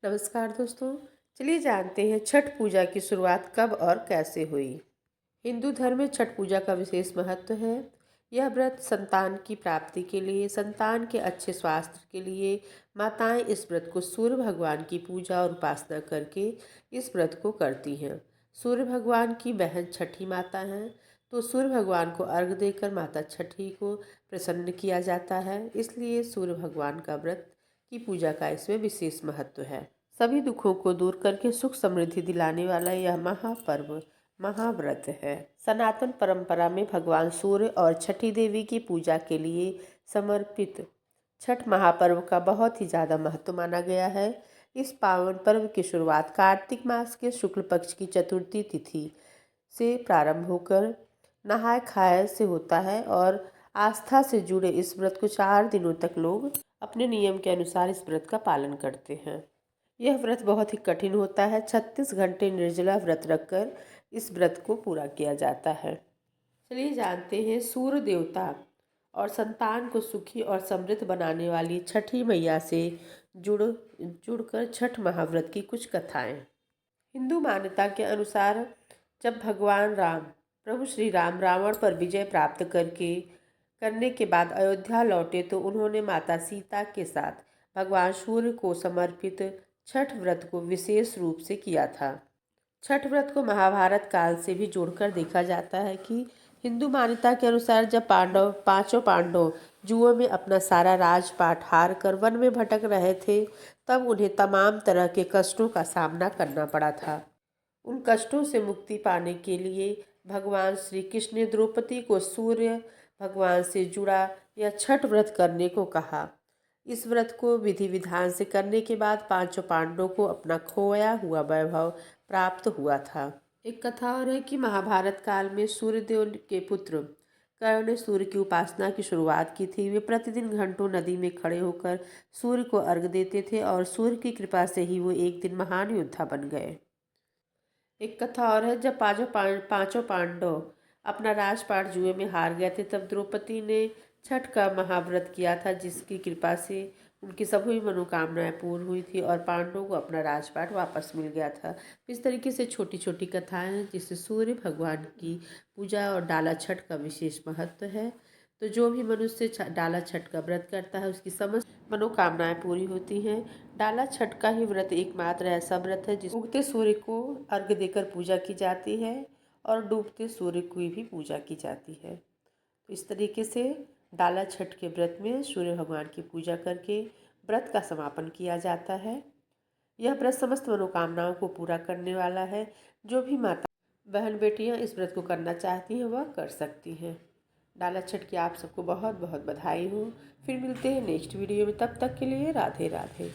नमस्कार दोस्तों। चलिए जानते हैं छठ पूजा की शुरुआत कब और कैसे हुई। हिंदू धर्म में छठ पूजा का विशेष महत्व है। यह व्रत संतान की प्राप्ति के लिए, संतान के अच्छे स्वास्थ्य के लिए माताएं इस व्रत को सूर्य भगवान की पूजा और उपासना करके इस व्रत को करती हैं। सूर्य भगवान की बहन छठी माता हैं, तो सूर्य भगवान को अर्घ देकर माता छठी को प्रसन्न किया जाता है। इसलिए सूर्य भगवान का व्रत की पूजा का इसमें विशेष महत्व है। सभी दुखों को दूर करके सुख समृद्धि दिलाने वाला यह महापर्व महाव्रत है। सनातन परंपरा में भगवान सूर्य और छठी देवी की पूजा के लिए समर्पित छठ महापर्व का बहुत ही ज़्यादा महत्व माना गया है। इस पावन पर्व की शुरुआत कार्तिक मास के शुक्ल पक्ष की चतुर्थी तिथि से प्रारंभ होकर नहाय खाए से होता है और आस्था से जुड़े इस व्रत को 4 दिनों तक लोग अपने नियम के अनुसार इस व्रत का पालन करते हैं। यह व्रत बहुत ही कठिन होता है। 36 घंटे निर्जला व्रत रखकर इस व्रत को पूरा किया जाता है। चलिए जानते हैं सूर्य देवता और संतान को सुखी और समृद्ध बनाने वाली छठी मैया से जुड़कर छठ महाव्रत की कुछ कथाएं। हिंदू मान्यता के अनुसार जब भगवान राम, प्रभु श्री राम रावण पर विजय प्राप्त करने के बाद अयोध्या लौटे तो उन्होंने माता सीता के साथ भगवान सूर्य को समर्पित छठ व्रत को विशेष रूप से किया था। छठ व्रत को महाभारत काल से भी जोड़कर देखा जाता है कि हिंदू मान्यता के अनुसार जब पांचों पांडव जुओं में अपना सारा राजपाट हार कर वन में भटक रहे थे, तब उन्हें तमाम तरह के कष्टों का सामना करना पड़ा था। उन कष्टों से मुक्ति पाने के लिए भगवान श्री कृष्ण ने द्रौपदी को सूर्य भगवान से जुड़ा यह छठ व्रत करने को कहा। इस व्रत को विधि विधान से करने के बाद पांचों पांडवों को अपना खोया हुआ वैभव प्राप्त हुआ था। एक कथा और है कि महाभारत काल में सूर्यदेव के पुत्र कर्ण ने सूर्य की उपासना की शुरुआत की थी। वे प्रतिदिन घंटों नदी में खड़े होकर सूर्य को अर्घ देते थे और सूर्य की कृपा से ही वो एक दिन महान योद्धा बन गए। एक कथा और है, जब पांचों पांडव अपना राजपाट जुए में हार गए थे, तब द्रौपदी ने छठ का महाव्रत किया था, जिसकी कृपा से उनकी सभी मनोकामनाएं पूर्ण हुई थी और पांडवों को अपना राजपाट वापस मिल गया था। इस तरीके से छोटी छोटी कथाएं हैं जिससे सूर्य भगवान की पूजा और डाला छठ का विशेष महत्व है। तो जो भी मनुष्य डाला छठ का व्रत करता है उसकी समस्त मनोकामनाएं पूरी होती हैं। डाला छठ का ही व्रत एकमात्र ऐसा व्रत है जिस उगते सूर्य को अर्घ देकर पूजा की जाती है और डूबते सूर्य की भी पूजा की जाती है। तो इस तरीके से डाला छठ के व्रत में सूर्य भगवान की पूजा करके व्रत का समापन किया जाता है। यह व्रत समस्त मनोकामनाओं को पूरा करने वाला है। जो भी माता बहन बेटियां इस व्रत को करना चाहती हैं वह कर सकती हैं। डाला छठ की आप सबको बहुत बहुत बधाई हो। फिर मिलते हैं नेक्स्ट वीडियो में, तब तक के लिए राधे राधे।